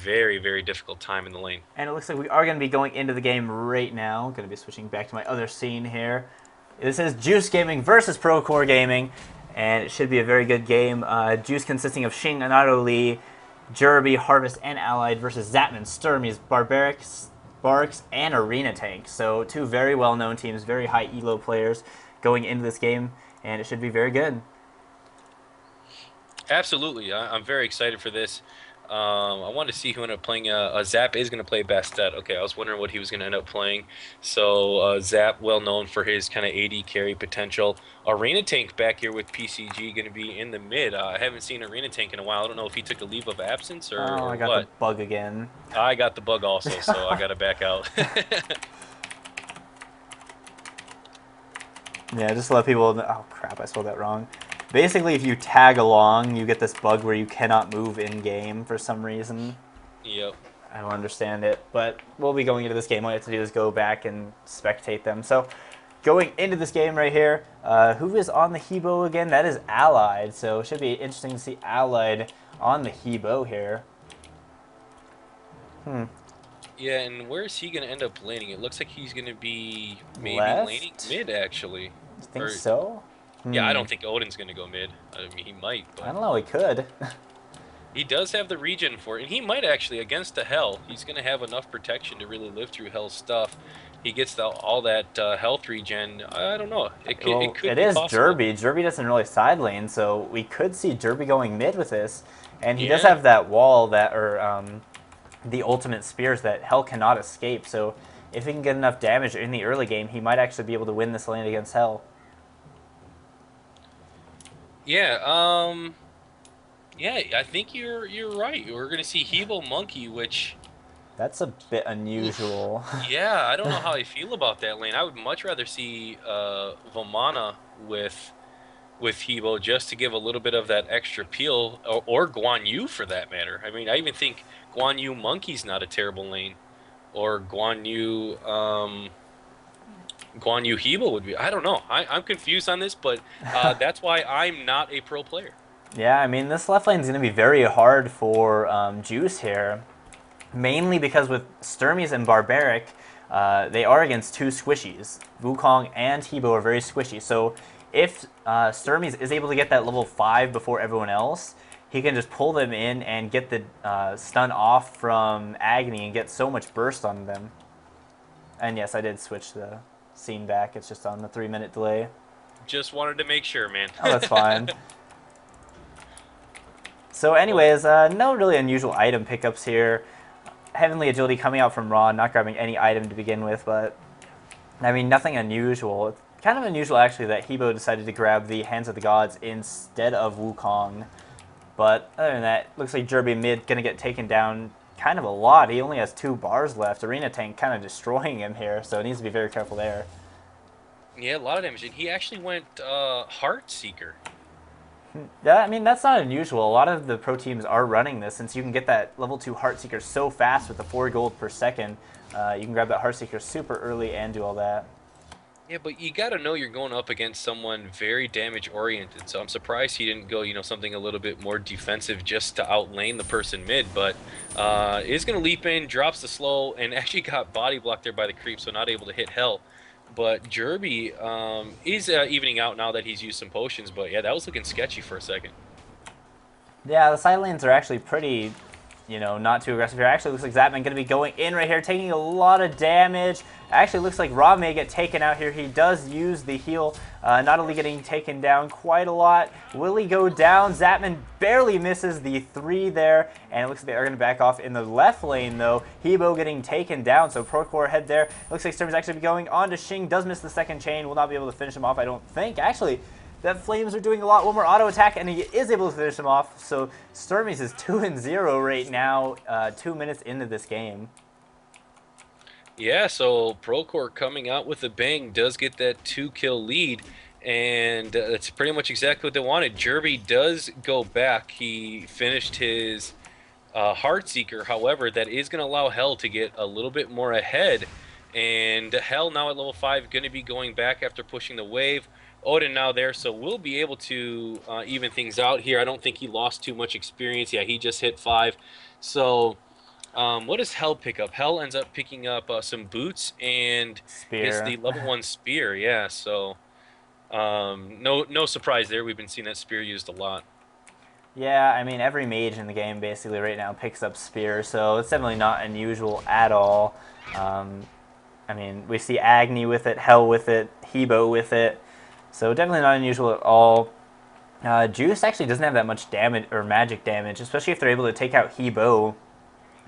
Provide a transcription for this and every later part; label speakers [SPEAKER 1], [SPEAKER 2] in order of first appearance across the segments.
[SPEAKER 1] very, very difficult time in the lane.
[SPEAKER 2] And it looks like we are going to be going into the game right now. Going to be switching back to my other scene here. This is Juice Gaming versus ProCore Gaming, and it should be a very good game. Juice consisting of Shing, Anato Lee, Jerby, Harvest, and Allied versus Zapman, Sturmies, Barbarics, Barks, and Arena Tank. So two very well-known teams, very high elo players going into this game, and it should be very good.
[SPEAKER 1] Absolutely, I'm very excited for this. I wanted to see who ended up playing. Zap is going to play Bastet. Okay, I was wondering what he was going to end up playing. So Zap, well known for his kind of AD carry potential. Arena Tank back here with PCG going to be in the mid. I haven't seen Arena Tank in a while. I don't know if he took a leave of absence
[SPEAKER 2] Oh,
[SPEAKER 1] or
[SPEAKER 2] I got the
[SPEAKER 1] what.
[SPEAKER 2] bug again.
[SPEAKER 1] I got the bug also, so I got to back out.
[SPEAKER 2] Yeah, just to let people know. Oh, crap, I spelled that wrong. Basically, if you tag along, you get this bug where you cannot move in-game for some reason.
[SPEAKER 1] Yep.
[SPEAKER 2] I don't understand it, but we'll be going into this game. All you have to do is go back and spectate them. So, going into this game right here, who is on the Hebo again? That is Allied, so it should be interesting to see Allied on the Hebo here.
[SPEAKER 1] Yeah, and where is he going to end up laning? It looks like he's going to be maybe laning
[SPEAKER 2] Left?
[SPEAKER 1] mid, actually.
[SPEAKER 2] I think
[SPEAKER 1] Or,
[SPEAKER 2] so.
[SPEAKER 1] yeah, I don't think Odin's going to go mid. I mean, he might,
[SPEAKER 2] I
[SPEAKER 1] but
[SPEAKER 2] don't know, he could.
[SPEAKER 1] he does have the regen for it. And he might actually, against the Hell, he's going to have enough protection to really live through Hell's stuff. He gets all that health regen. I don't know.
[SPEAKER 2] Well,
[SPEAKER 1] It could
[SPEAKER 2] it
[SPEAKER 1] be
[SPEAKER 2] is
[SPEAKER 1] possible.
[SPEAKER 2] Derby. Derby doesn't really side lane, so we could see Derby going mid with this. And he does
[SPEAKER 1] Yeah.
[SPEAKER 2] have that wall that, or the ultimate spears that Hell cannot escape. So if he can get enough damage in the early game, he might actually be able to win this lane against Hell.
[SPEAKER 1] Yeah, yeah, I think you're right. We're going to see Hebo Monkey, which
[SPEAKER 2] That's a bit
[SPEAKER 1] oof.
[SPEAKER 2] unusual.
[SPEAKER 1] Yeah, I don't know how I feel about that lane. I would much rather see Vomana with Hebo just to give a little bit of that extra peel, or Guan Yu for that matter. I mean, I even think Guan Yu Monkey's not a terrible lane, or Guan Yu Hebo would be. I don't know. I'm confused on this, but that's why I'm not a pro player.
[SPEAKER 2] Yeah, I mean, this left lane is going to be very hard for Juice here. Mainly because with Sturmies and Barbaric, they are against two squishies. Wukong and Hebo are very squishy. So if Sturmies is able to get that level 5 before everyone else, he can just pull them in and get the stun off from Agony and get so much burst on them. And yes, I did switch the scene back. It's just on the 3-minute delay.
[SPEAKER 1] Just wanted to make sure, man.
[SPEAKER 2] Oh, that's fine. So
[SPEAKER 1] But
[SPEAKER 2] anyways, no really unusual item pickups here. Heavenly Agility coming out from Raw, not grabbing any item to begin with, but I mean, nothing unusual. It's kind of unusual, actually, that Hebo decided to grab the Hands of the Gods instead of Wukong. But other than that, looks like Jerby mid going to get taken down kind of a lot. He only has 2 bars left. Arena Tank kind of destroying him here, so he needs to be very careful there.
[SPEAKER 1] yeah, a lot of damage, and he actually went Heart Seeker.
[SPEAKER 2] Yeah, I mean, that's not unusual. A lot of the pro teams are running this, since you can get that level 2 Heartseeker so fast with the 4 gold per second. You can grab that Heartseeker super early and do all that.
[SPEAKER 1] Yeah, but you got to know you're going up against someone very damage oriented. So I'm surprised he didn't go, something a little bit more defensive just to outlane the person mid. But is going to leap in, drops the slow, and actually got body blocked there by the creep, so not able to hit Hell. But Jerby is evening out now that he's used some potions. But yeah, that was looking sketchy for a second.
[SPEAKER 2] Yeah, the side lanes are actually pretty, not too aggressive here. Actually, looks like Zapman going to be going in right here, taking a lot of damage. Actually, looks like Ra may get taken out here. He does use the heal, not only getting taken down quite a lot. Will he go down? Zapman barely misses the 3 there, and it looks like they are going to back off in the left lane, though. Hebo getting taken down, so ProCore head there. Looks like Sturm's actually going on to Shing. Does miss the second chain. Will not be able to finish him off, I don't think. Actually, that Flames are doing a lot. One more auto attack, and he is able to finish him off. So Sturmies is 2-0 right now, 2 minutes into this game.
[SPEAKER 1] Yeah, so ProCore coming out with a bang does get that 2-kill lead, and that's pretty much exactly what they wanted. Jerby does go back. He finished his Heartseeker, however, that is going to allow Hell to get a little bit more ahead, and Hell now at level 5 going to be going back after pushing the wave. Odin now there, so we'll be able to even things out here. I don't think he lost too much experience. Yeah, he just hit 5. So What does Hell pick up? Hell ends up picking up some boots and gets
[SPEAKER 2] Spear.
[SPEAKER 1] the level 1 spear. Yeah, so no surprise there. We've been seeing that spear used a lot.
[SPEAKER 2] Yeah, I mean, every mage in the game basically right now picks up Spear, so it's definitely not unusual at all. Um, I mean, we see Agni with it, Hell with it, Hebo with it, so definitely not unusual at all. Juice actually doesn't have that much damage or magic damage, especially if they're able to take out Hebo.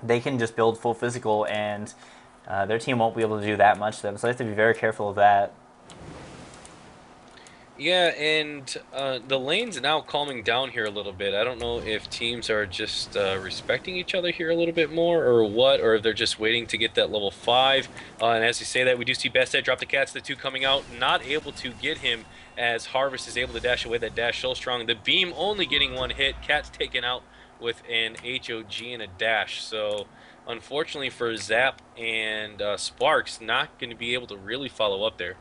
[SPEAKER 2] They can just build full physical, and their team won't be able to do that much to them, so they have to be very careful of that.
[SPEAKER 1] Yeah, and the lane's now calming down here a little bit. I don't know if teams are just respecting each other here a little bit more or what, or if they're just waiting to get that level 5. And as you say that, we do see Bastet drop the cats, the two coming out, not able to get him as Harvest is able to dash away. That dash so strong. The beam only getting one hit. Cat's taken out with an HOG and a dash. So unfortunately for Zap and Sparks, not going to be able to really follow up there.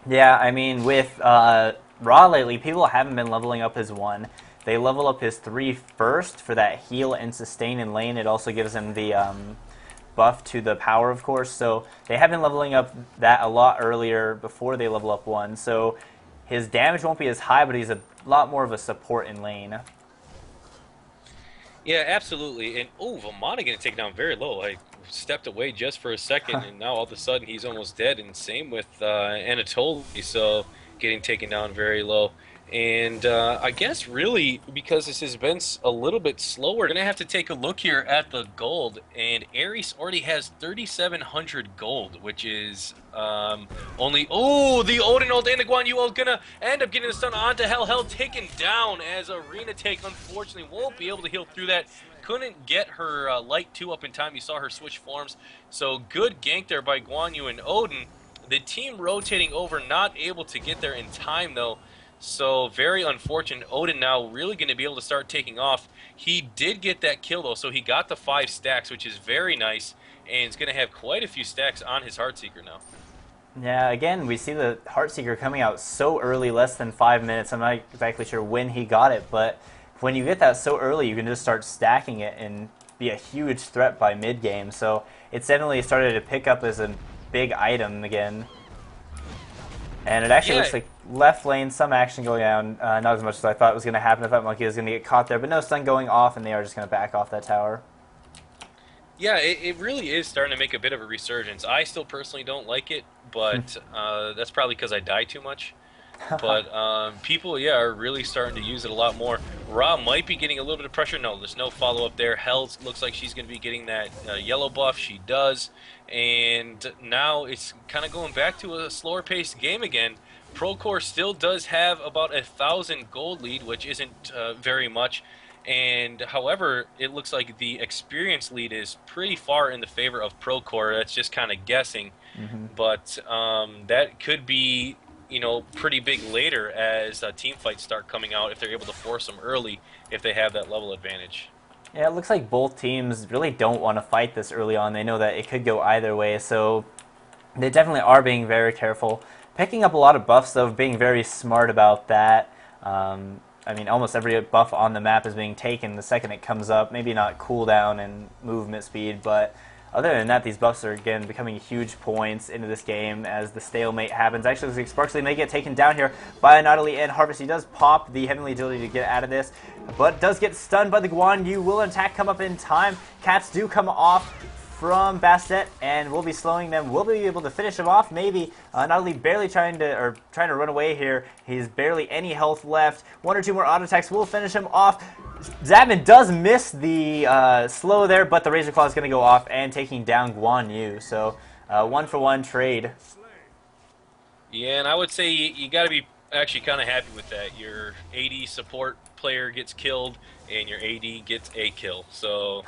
[SPEAKER 2] Yeah, I mean, with Raw lately, people haven't been leveling up his 1. They level up his 3 first for that heal and sustain in lane. It also gives him the buff to the power, of course. So they have been leveling up that a lot earlier before they level up 1. So his damage won't be as high, but he's a lot more of a support in lane.
[SPEAKER 1] Yeah, absolutely. And oh, Vamana getting taken down very low. Like stepped away just for a second, and now all of a sudden he's almost dead. And same with Anatoly, so getting taken down very low. And I guess really because this has been a little bit slower, we're gonna have to take a look here at the gold. And Ares already has 3,700 gold, which is only the Odin ult and the Guan Yu ult gonna end up getting the stun onto Hell. Hell taken down as Arena Take unfortunately won't be able to heal through that. Couldn't get her light 2 up in time. You saw her switch forms. So good gank there by Guan Yu and Odin. The team rotating over, not able to get there in time though. So very unfortunate. Odin now really going to be able to start taking off. He did get that kill though, so he got the 5 stacks, which is very nice, and he's going to have quite a few stacks on his Heartseeker now.
[SPEAKER 2] Yeah, again, we see the Heartseeker coming out so early, less than 5 minutes. I'm not exactly sure when he got it, but when you get that so early, you can just start stacking it and be a huge threat by mid game. So it's definitely started to pick up as a big item again. And it actually
[SPEAKER 1] Yeah,
[SPEAKER 2] looks like left lane, some action going on. Not as much as I thought was going to happen. I thought Monkey was going to get caught there, but no, stun going off, and they are just going to back off that tower.
[SPEAKER 1] yeah, it really is starting to make a bit of a resurgence. I still personally don't like it, but that's probably because I die too much. But people, yeah, are really starting to use it a lot more. Ra might be getting a little bit of pressure. No, there's no follow-up there. Hell looks like she's going to be getting that yellow buff. She does. And now it's kind of going back to a slower-paced game again. ProCore still does have about 1,000 gold lead, which isn't very much. And however, it looks like the experience lead is pretty far in the favor of ProCore. That's just kind of guessing. But that could be pretty big later as team fights start coming out if they're able to force them early if they have that level advantage.
[SPEAKER 2] Yeah, it looks like both teams really don't want to fight this early on. They know that it could go either way, so they definitely are being very careful. Picking up a lot of buffs, though, being very smart about that. I mean, almost every buff on the map is being taken the second it comes up. Maybe not cooldown and movement speed, but other than that, these buffs are, again, becoming huge points into this game as the stalemate happens. Actually, looks like Sparksley may get taken down here by Nautilus and Harvest. He does pop the Heavenly Agility to get out of this, but does get stunned by the Guan Yu. Will an attack come up in time? Cats do come off from Bastet, and we'll be slowing them. We'll be able to finish him off, maybe. Nautilus barely trying to run away here. He's barely any health left. 1 or 2 more auto attacks will finish him off. Zabin does miss the slow there, but the Razor Claw is going to go off and taking down Guan Yu. So 1-for-1 trade.
[SPEAKER 1] Yeah, and I would say you got to be actually kind of happy with that. Your AD support player gets killed, and your AD gets a kill. So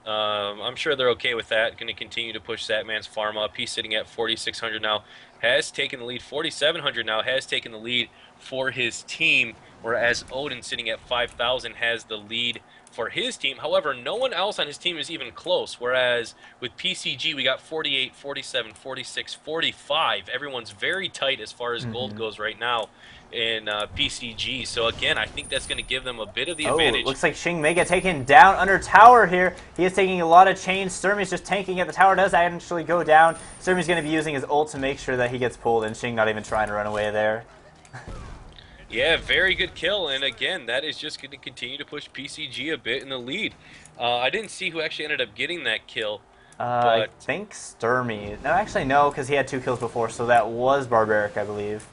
[SPEAKER 1] I'm sure they're okay with that. Going to continue to push that man's farm up. He's sitting at 4,600 now. Has taken the lead. 4,700 now. Has taken the lead for his team. Whereas Odin, sitting at 5,000, has the lead for his team. However, no one else on his team is even close, whereas with PCG, we got 48, 47, 46, 45. Everyone's very tight as far as gold
[SPEAKER 2] Mm-hmm.
[SPEAKER 1] goes right now in PCG. So again, I think that's going to give them a bit of the
[SPEAKER 2] Oh,
[SPEAKER 1] advantage.
[SPEAKER 2] looks like Xing may get taken down under tower here. He is taking a lot of chains. Sturmy's just tanking it. The tower does actually go down. Sturmy's going to be using his ult to make sure that he gets pulled, and Xing not even trying to run away there.
[SPEAKER 1] Yeah, very good kill, and again, that is just going to continue to push PCG a bit in the lead. I didn't see who actually ended up getting that kill,
[SPEAKER 2] I
[SPEAKER 1] but
[SPEAKER 2] think Sturmy. No, actually, no, because he had 2 kills before, so that was Barbaric, I believe.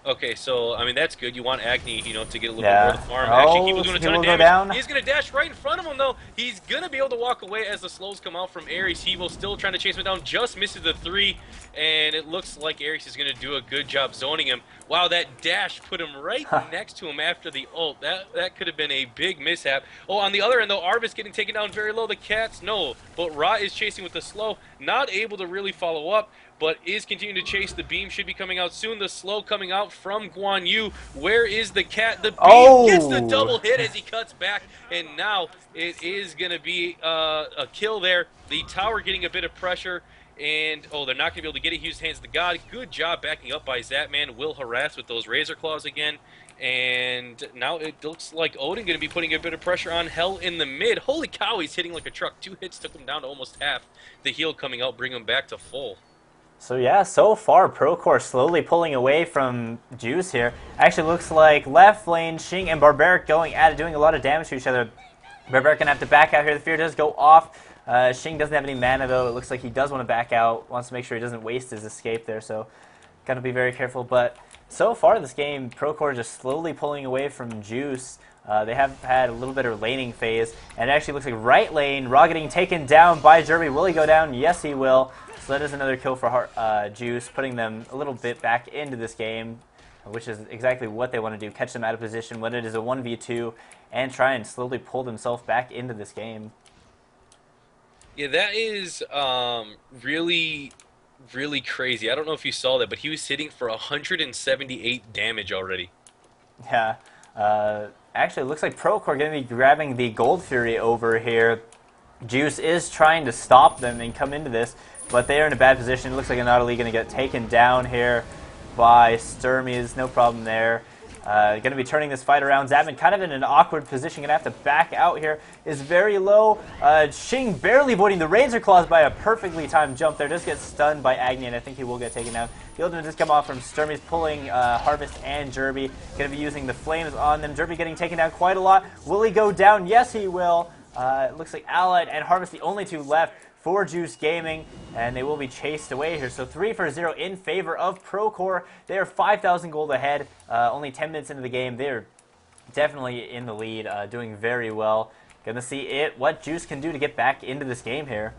[SPEAKER 1] okay, so I mean that's good. You want Agni, to get a little bit more of
[SPEAKER 2] Yeah.
[SPEAKER 1] the farm. Actually, he
[SPEAKER 2] Oh,
[SPEAKER 1] was doing a
[SPEAKER 2] he
[SPEAKER 1] ton of
[SPEAKER 2] will go
[SPEAKER 1] damage.
[SPEAKER 2] down.
[SPEAKER 1] He's gonna dash right in front of him though. He's gonna be able to walk away as the slows come out from Ares. He will still trying to chase him down. Just misses the 3, and it looks like Ares is gonna do a good job zoning him. Wow, that dash put him right next to him after the ult. That could have been a big mishap. Oh, on the other end though, Arvis getting taken down very low. The Cats no, but Ra is chasing with the slow, not able to really follow up, but is continuing to chase. The beam should be coming out soon. The slow coming out from Guan Yu. Where is the cat? The beam gets the
[SPEAKER 2] Oh!
[SPEAKER 1] double hit as he cuts back, and now it is going to be a kill there. The tower getting a bit of pressure, and oh, they're not going to be able to get it. He used hands to God. Good job backing up by Zatman. Will harass with those Razor Claws again. And now it looks like Odin going to be putting a bit of pressure on Hell in the mid. Holy cow, he's hitting like a truck. 2 hits took him down to almost half. The heal coming out, bring him back to full.
[SPEAKER 2] So yeah, so far ProCore slowly pulling away from Juice here. Actually looks like left lane, Xing and Barbaric going at it, doing a lot of damage to each other. Barbaric gonna have to back out here. The fear does go off. Xing doesn't have any mana though. It looks like he does want to back out. Wants to make sure he doesn't waste his escape there. So gotta be very careful. But so far this game, ProCore just slowly pulling away from Juice. They have had a little bit of laning phase, and it actually looks like right lane, Raw getting taken down by Jerby. Will he go down? Yes, he will. So that is another kill for Juice, putting them a little bit back into this game, which is exactly what they want to do, catch them out of position when it is a 1v2, and try and slowly pull themselves back into this game.
[SPEAKER 1] Yeah, that is really, really crazy. I don't know if you saw that, but he was hitting for 178 damage already.
[SPEAKER 2] Yeah. Actually, it looks like ProCore going to be grabbing the Gold Fury over here. Juice is trying to stop them and come into this, but they are in a bad position. It looks like Anatoly going to get taken down here by Sturmies. No problem there. Going to be turning this fight around. Zabin kind of in an awkward position. Going to have to back out here. Is very low. Xing barely avoiding the Razor Claws by a perfectly timed jump there. Just gets stunned by Agni, and I think he will get taken down. The ultimate just come off from Sturmies, pulling Harvest and Jerby. Going to be using the flames on them. Jerby getting taken down quite a lot. Will he go down? Yes, he will. It looks like Alecyte and Harvest the only 2 left for Juice Gaming, and they will be chased away here. So 3-0 in favor of ProCore. They are 5,000 gold ahead. Only 10 minutes into the game. They're definitely in the lead, doing very well. Gonna see what Juice can do to get back into this game here.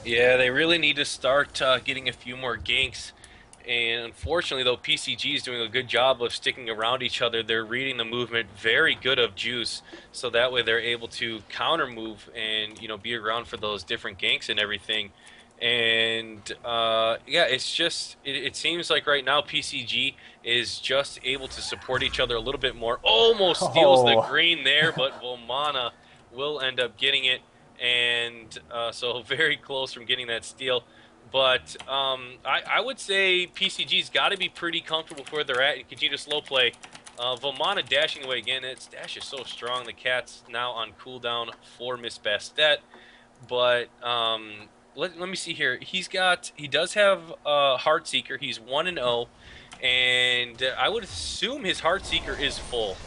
[SPEAKER 1] Yeah, they really need to start getting a few more ganks. And unfortunately, though, PCG is doing a good job of sticking around each other. They're reading the movement very good of Juice, so that way they're able to counter move and be around for those different ganks and everything. And yeah, it's just it seems like right now PCG is just able to support each other a little bit more. Almost steals the
[SPEAKER 2] Oh.
[SPEAKER 1] green there, but Volmana will end up getting it, and so very close from getting that steal. But I would say PCG's got to be pretty comfortable where they're at and continue to slow play. Volmana dashing away again. Its dash is so strong. The Cat's now on cooldown for Miss Bastet. But let me see here. He does have Heartseeker. He's 1-0. And I would assume his Heartseeker is full,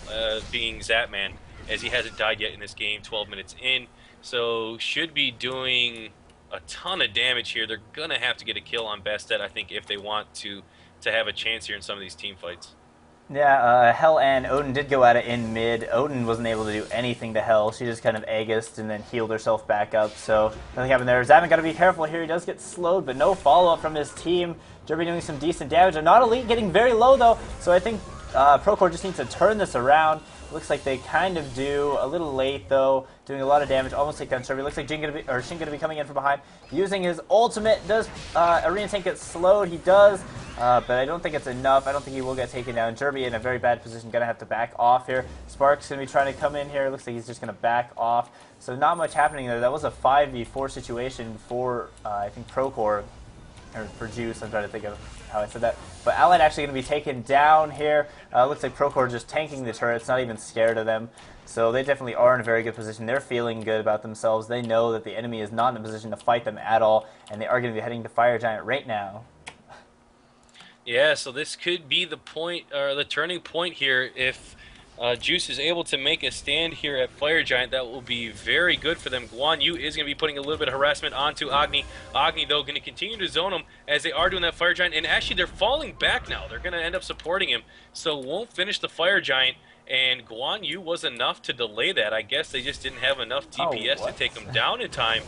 [SPEAKER 1] being Zatman, as he hasn't died yet in this game, 12 minutes in. So should be doing a ton of damage here. They're gonna have to get a kill on Bastet, I think, if they want to have a chance here in some of these team fights.
[SPEAKER 2] Yeah, Hell and Odin did go at it in mid. Odin wasn't able to do anything to Hell. She just kind of Aegis and then healed herself back up. So nothing happened there. Zabin got to be careful here. He does get slowed, but no follow-up from his team. Derby doing some decent damage. Not Elite getting very low, though. So I think ProCore just needs to turn this around. Looks like they kind of do. A little late, though. Doing a lot of damage. Almost take down Survey. Looks like Shin gonna be coming in from behind. Using his ultimate. Does Arena Tank get slowed? He does. But I don't think it's enough. I don't think he will get taken down. Jerby in a very bad position. Going to have to back off here. Spark's going to be trying to come in here. Looks like he's just going to back off. So not much happening there. That was a 5v4 situation for, I think, ProCore. Or for Juice. I'm trying to think of how I said that. But Alecyte actually going to be taken down here. Looks like ProCore just tanking the turrets. Not even scared of them. So they definitely are in a very good position. They're feeling good about themselves. They know that the enemy is not in a position to fight them at all. And they are going to be heading to Fire Giant right now.
[SPEAKER 1] Yeah, so this could be the point, or the turning point here. If Juice is able to make a stand here at Fire Giant, that will be very good for them. Guan Yu is going to be putting a little bit of harassment onto Agni. Agni, though, going to continue to zone him as they are doing that Fire Giant. And actually, they're falling back now. They're going to end up supporting him, so won't finish the Fire Giant. And Guan Yu was enough to delay that. I guess they just didn't have enough DPS to take him down in time.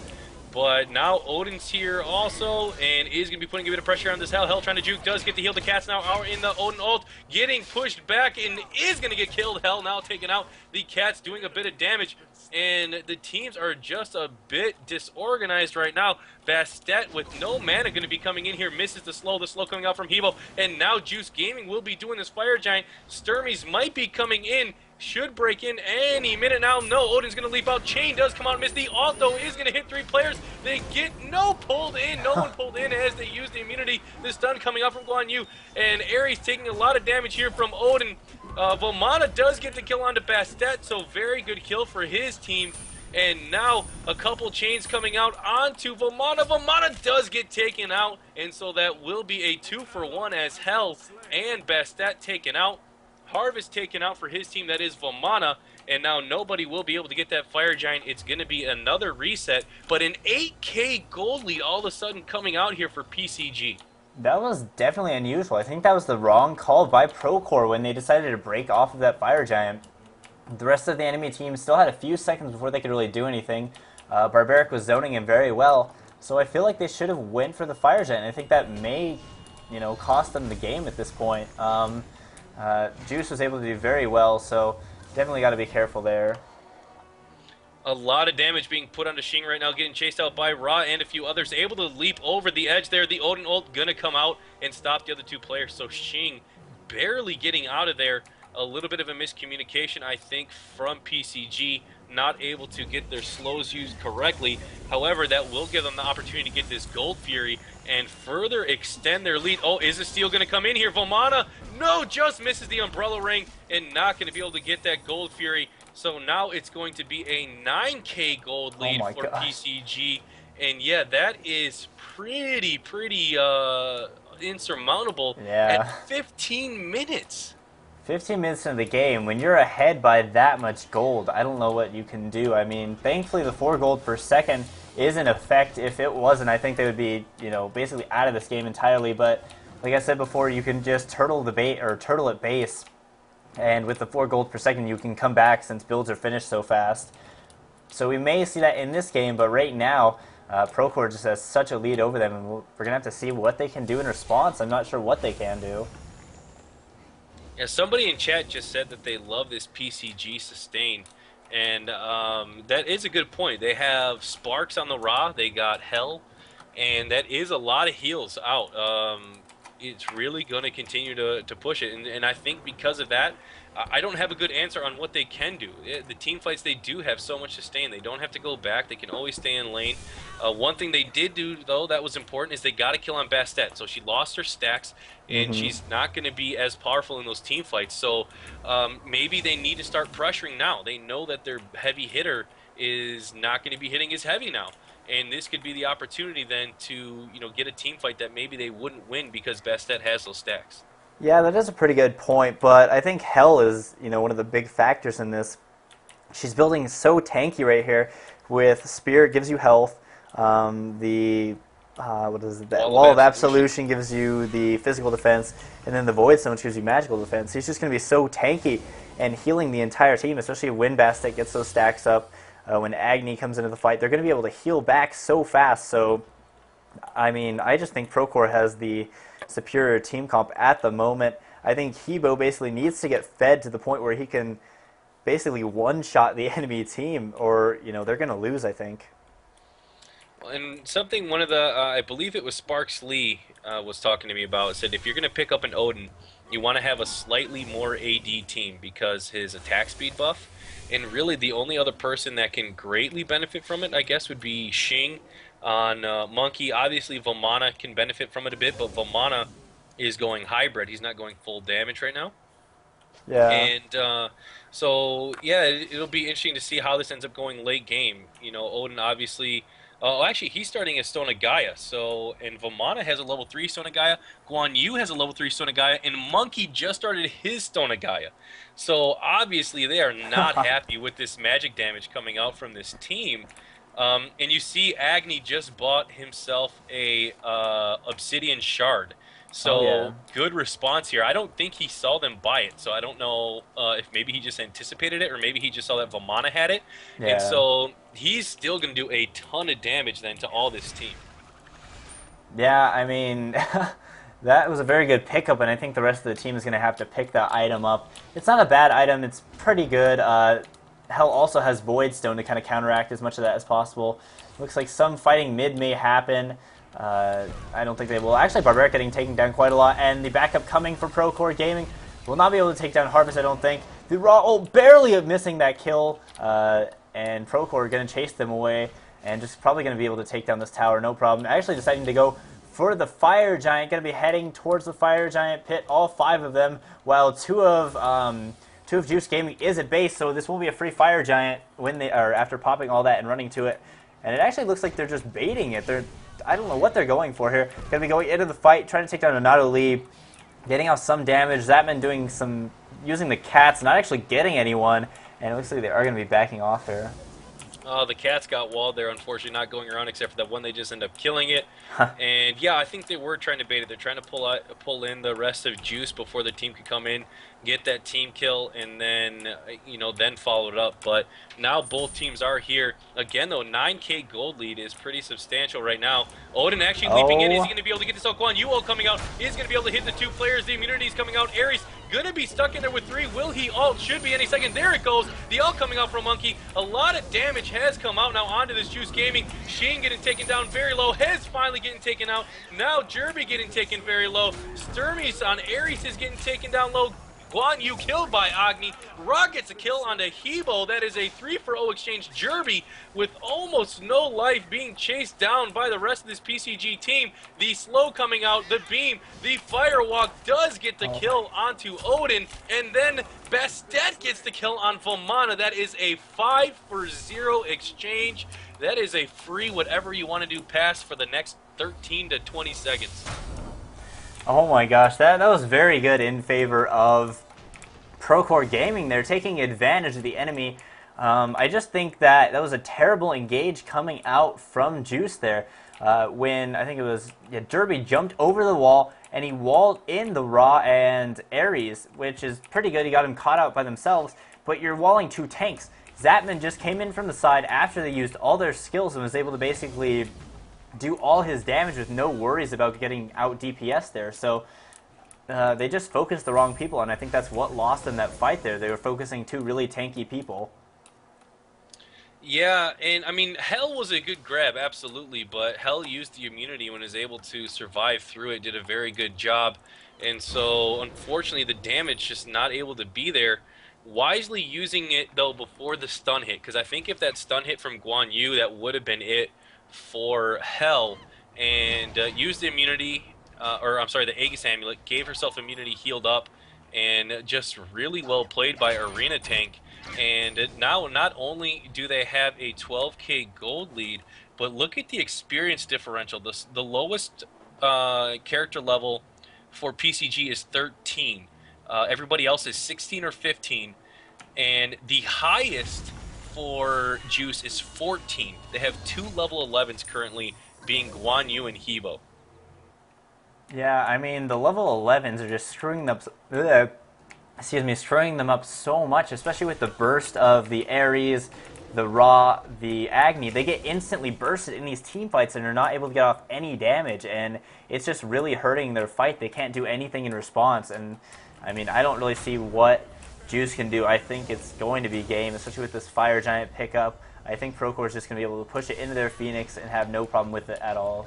[SPEAKER 1] But now Odin's here also, and is going to be putting a bit of pressure on this Hell. Hell trying to juke, does get the heal. The Cats now are in the Odin ult, getting pushed back, and is going to get killed. Hell now taken out. The Cats doing a bit of damage, and the teams are just a bit disorganized right now. Bastet with no mana going to be coming in here, misses the slow coming out from Hebo, and now Juice Gaming will be doing this Fire Giant. Sturmies might be coming in. Should break in any minute now. No, Odin's going to leap out. Chain does come out and miss. The ult, though, is going to hit 3 players. They get pulled in. No one pulled in as they use the immunity. The stun coming out from Guan Yu. And Ares taking a lot of damage here from Odin. Vomana does get the kill onto Bastet, so very good kill for his team. And now a couple chains coming out onto Vomana. Vomana does get taken out, and so that will be a 2-for-1 as Hell and Bastet taken out. Harvest taken out for his team, that is Vomana, and now nobody will be able to get that Fire Giant. It's going to be another reset, but an 8k gold lead all of a sudden coming out here for PCG.
[SPEAKER 2] That was definitely unusual. I think that was the wrong call by ProCore when they decided to break off of that Fire Giant. The rest of the enemy team still had a few seconds before they could really do anything. Barbaric was zoning him very well, so I feel like they should have went for the Fire Giant. I think that may, cost them the game at this point. Juice was able to do very well, so definitely got to be careful there.
[SPEAKER 1] A lot of damage being put onto Xing right now, getting chased out by Ra and a few others. Able to leap over the edge there. The Odin ult going to come out and stop the other 2 players. So Xing barely getting out of there. A little bit of a miscommunication, I think, from PCG. Not able to get their slows used correctly. However, that will give them the opportunity to get this Gold Fury and further extend their lead. Oh, is the steal going to come in here? Vomana, no, just misses the Umbrella Ring and not going to be able to get that Gold Fury. So now it's going to be a 9k gold lead for PCG. And yeah, that is pretty insurmountable at 15 minutes. 15
[SPEAKER 2] minutes into the game, when you're ahead by that much gold, I don't know what you can do. I mean, thankfully the 4 gold per second is in effect. If it wasn't, I think they would be, basically out of this game entirely. But like I said before, you can just turtle at base, and with the 4 gold per second, you can come back since builds are finished so fast. So we may see that in this game, but right now, ProCore just has such a lead over them, and we're gonna have to see what they can do in response. I'm not sure what they can do.
[SPEAKER 1] Yeah, somebody in chat just said that they love this PCG sustain, and that is a good point. They have Sparks on the Ra, they got Hell, and that is a lot of heals out. It's really going to continue to push it, and I think because of that, I don't have a good answer on what they can do. The team fights, they do have so much sustain. They don't have to go back. They can always stay in lane. One thing they did do, though, that was important is they got a kill on Bastet. So she lost her stacks, and she's not going to be as powerful in those team fights. So maybe they need to start pressuring now. They know that their heavy hitter is not going to be hitting as heavy now. And this could be the opportunity then to get a team fight that maybe they wouldn't win because Bastet has those stacks.
[SPEAKER 2] Yeah, that is a pretty good point, but I think Hell is, one of the big factors in this. She's building so tanky right here. With Spirit gives you health. The Wall of Absolution gives you the physical defense, and then the Void Stone gives you magical defense. She's just going to be so tanky and healing the entire team, especially when Bastet gets those stacks up. When Agni comes into the fight, they're going to be able to heal back so fast. So, I mean, I just think ProCore has the superior team comp at the moment. I think Hebo basically needs to get fed to the point where he can basically one-shot the enemy team, or they're gonna lose, I think.
[SPEAKER 1] And something one of the I believe it was Sparks Lee was talking to me about said if you're going to pick up an Odin, you want to have a slightly more AD team because his attack speed buff. And really, the only other person that can greatly benefit from it, I guess, would be Shing on Monkey. Obviously, Vamana can benefit from it a bit, but Vamana is going hybrid. He's not going full damage right now.
[SPEAKER 2] Yeah.
[SPEAKER 1] And so, yeah, it'll be interesting to see how this ends up going late game. You know, Odin obviously. Oh, actually, he's starting as Stone of Gaia. So, and Vamana has a level 3 Stone of Gaia. Guan Yu has a level 3 Stone of Gaia. And Monkey just started his Stone of Gaia. So, obviously, they are not happy with this magic damage coming out from this team. And you see Agni just bought himself a Obsidian Shard.
[SPEAKER 2] Oh yeah.
[SPEAKER 1] So good response here. I don't think he saw them buy it, so I don't know if maybe he just anticipated it or maybe he just saw that Vamana had it, and
[SPEAKER 2] Yeah.
[SPEAKER 1] so he's still going to do a ton of damage then to all this team.
[SPEAKER 2] Yeah, I mean, that was a very good pickup, and I think the rest of the team is going to have to pick that item up. It's not a bad item. It's pretty good. Hell also has Void Stone to kind of counteract as much of that as possible. Looks like some fighting mid may happen. I don't think they will. Actually, Barbaric getting taken down quite a lot, and the backup coming for ProCore Gaming will not be able to take down Harvest, I don't think. The Raw, barely missing that kill, and ProCore going to chase them away, and just probably going to be able to take down this tower, no problem. Actually deciding to go for the Fire Giant, going to be heading towards the Fire Giant pit, all 5 of them, while two of Juice Gaming is at base, so this will be a free Fire Giant when they are after popping all that and running to it. And it actually looks like they're just baiting it. I don't know what they're going for here. Going to be going into the fight, trying to take down Renato Lee, getting out some damage. Zatman doing using the cats, not actually getting anyone, and it looks like they are going to be backing off here.
[SPEAKER 1] The cats got walled there, unfortunately, not going around except for that one. They just end up killing it. And yeah, I think they were trying to bait it. They're trying to pull in the rest of Juice before the team could come in, get that team kill, and then then follow it up. But now both teams are here again. Though 9K gold lead is pretty substantial right now. Odin actually leaping in. Is he going to be able to get this out? Guan Yu coming out is going to be able to hit the 2 players. The immunity is coming out. Ares going to be stuck in there with 3. Will he ult? Should be any second. There it goes. The ult coming out from Monkey. A lot of damage has come out now onto this Juice Gaming. Sheen getting taken down very low. Hez finally getting taken out. Now Jerby getting taken very low. Sturmies on Ares is getting taken down low. Guan Yu killed by Agni. Rock gets a kill onto Hebo. That is a 3-for-0 exchange. Jerby with almost no life being chased down by the rest of this PCG team. The slow coming out, the beam, the firewalk does get the kill onto Odin, and then Bastet gets the kill on Vamana. That is a 5-for-0 exchange. That is a free whatever you want to do pass for the next 13 to 20 seconds.
[SPEAKER 2] Oh my gosh, that was very good in favor of ProCore Gaming. They're taking advantage of the enemy. I just think that was a terrible engage coming out from Juice there. When I think it was Derby jumped over the wall and he walled in the Raw and Ares, which is pretty good. He got him caught out by themselves, but you're walling 2 tanks. Zatman just came in from the side after they used all their skills and was able to basically do all his damage with no worries about getting out DPS there. So they just focused the wrong people, and I think that's what lost them that fight there. They were focusing 2 really tanky people.
[SPEAKER 1] Yeah, and I mean, Hell was a good grab, absolutely, but Hell used the immunity when was able to survive through it, did a very good job, and so unfortunately the damage just not able to be there. Wisely using it, though, before the stun hit, because I think if that stun hit from Guan Yu, that would have been it for Hell, and used the immunity, or I'm sorry, the Aegis Amulet, gave herself immunity, healed up, and just really well played by Arena Tank. And now not only do they have a 12K gold lead, but look at the experience differential. The lowest character level for PCG is 13. Everybody else is 16 or 15, and the highest for Juice is 14. They have 2 level 11s currently, being Guan Yu and Hebo.
[SPEAKER 2] Yeah, I mean, the level 11s are just screwing them up so much, especially with the burst of the Ares, the Raw, the Agni. They get instantly bursted in these team fights and are not able to get off any damage, and it's just really hurting their fight. They can't do anything in response, and I mean, I don't really see what Juice can do, I think it's going to be game, especially with this Fire Giant pickup. I think ProCore is just going to be able to push it into their Phoenix and have no problem with it at all.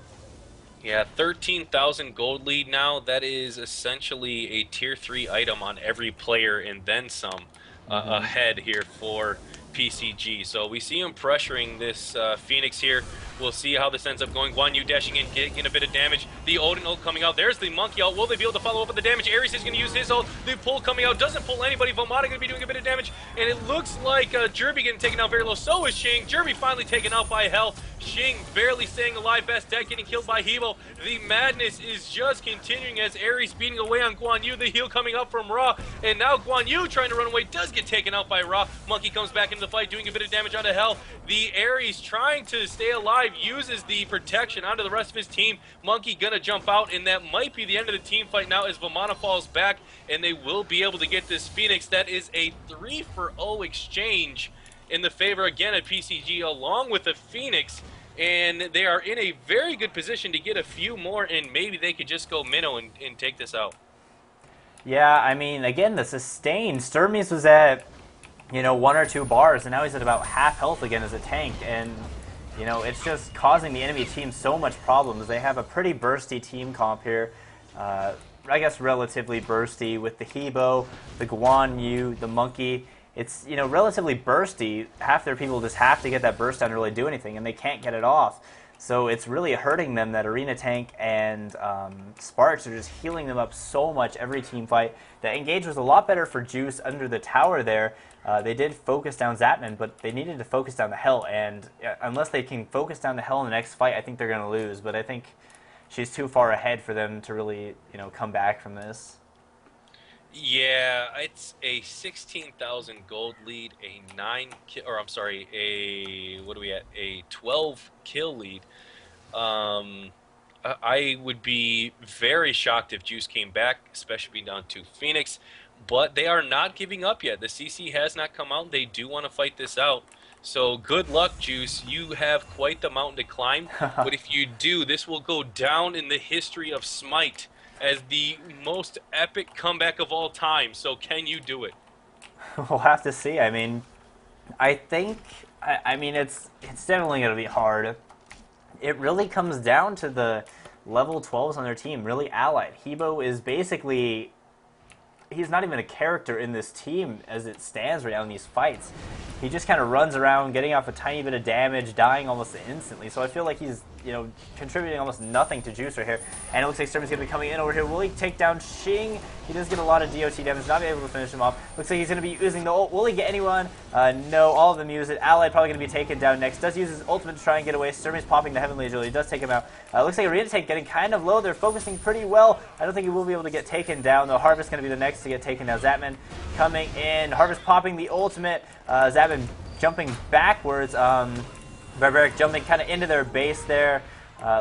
[SPEAKER 1] Yeah, 13,000 gold lead now. That is essentially a tier 3 item on every player and then some ahead here for PCG. So we see him pressuring this Phoenix here. We'll see how this ends up going. Guan Yu dashing in, getting a bit of damage. The Odin ult coming out. There's the Monkey ult. Will they be able to follow up with the damage? Ares is going to use his ult. The pull coming out doesn't pull anybody. Vomata going to be doing a bit of damage. And it looks like Jerby getting taken out very low. So is Shing. Jerby finally taken out by Hell. Shing barely staying alive. Best dead getting killed by Hebo. The madness is just continuing as Ares beating away on Guan Yu. The heal coming up from Ra. And now Guan Yu trying to run away does get taken out by Ra. Monkey comes back into the fight doing a bit of damage onto Hell. The Ares trying to stay alive uses the protection onto the rest of his team. Monkey gonna jump out, and that might be the end of the team fight now as Vamana falls back, and they will be able to get this Phoenix. That is a 3-for-0 exchange in the favor again of PCG along with the Phoenix, and they are in a very good position to get a few more, and maybe they could just go minnow and take this out.
[SPEAKER 2] Yeah, I mean, again, the sustain. Sturmies was at, 1 or 2 bars, and now he's at about half health again as a tank, and, it's just causing the enemy team so much problems. They have a pretty bursty team comp here. I guess relatively bursty with the Hebo, the Guan Yu, the Monkey. It's, relatively bursty. Half their people just have to get that burst down to really do anything, and they can't get it off. So it's really hurting them that Arena Tank and Sparks are just healing them up so much every team fight. The engage was a lot better for Juice under the tower there. They did focus down Zapman, but they needed to focus down the Hell, and unless they can focus down the Hell in the next fight, I think they're going to lose. But I think she's too far ahead for them to really, come back from this.
[SPEAKER 1] Yeah, it's a 16,000 gold lead, what are we at? A 12 kill lead. I would be very shocked if Juice came back, especially being down to Phoenix. But they are not giving up yet. The CC has not come out. They do want to fight this out. So good luck, Juice. You have quite the mountain to climb. But if you do, this will go down in the history of Smite as the most epic comeback of all time. So can you do it?
[SPEAKER 2] We'll have to see. I mean, I think, it's definitely going to be hard. It really comes down to the level 12s on their team, really Alecyte. Hebo is basically, he's not even a character in this team as it stands right now in these fights. He just kind of runs around, getting off a tiny bit of damage, dying almost instantly. So I feel like he's, contributing almost nothing to Juice right here. And it looks like Sturmy's going to be coming in over here. Will he take down Shing? He does get a lot of DOT damage, not be able to finish him off. Looks like he's going to be using the ult. Will he get anyone? No, all of them use it. Ally probably going to be taken down next. Does use his ultimate to try and get away. Sturmy's popping the Heavenly Agility. Does take him out. Looks like Arena Tank getting kind of low. They're focusing pretty well. I don't think he will be able to get taken down, though. Harvest going to be the next to get taken down. Zapman coming in. Harvest popping the ultimate. Zapman jumping backwards. Barbaric jumping kind of into their base there.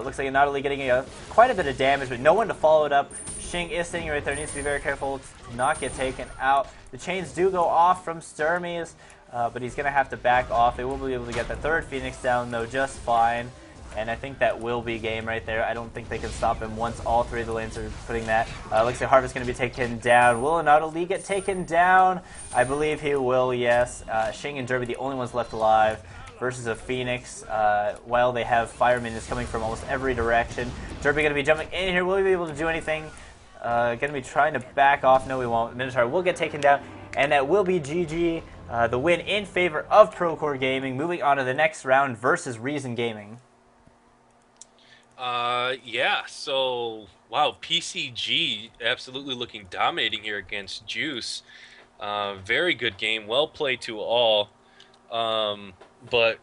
[SPEAKER 2] Looks like not only getting quite a bit of damage, but no one to follow it up. Shing is sitting right there. Needs to be very careful to not get taken out. The chains do go off from Sturmies, but he's going to have to back off. They will be able to get the third Phoenix down, though, just fine. And I think that will be game right there. I don't think they can stop him once all three of the lanes are putting that. Looks like Harvest going to be taken down. Will Anatoly get taken down? I believe he will, yes. Shing and Derby, the only ones left alive versus a Phoenix, while they have fire minions coming from almost every direction. Derby going to be jumping in here. Will he be able to do anything? Going to be trying to back off. No, he won't. Minotaur will get taken down, and that will be GG. The win in favor of ProCore Gaming. Moving on to the next round versus Reason Gaming.
[SPEAKER 1] Yeah, so, wow, PCG absolutely looking dominating here against Juice. Very good game. Well played to all. But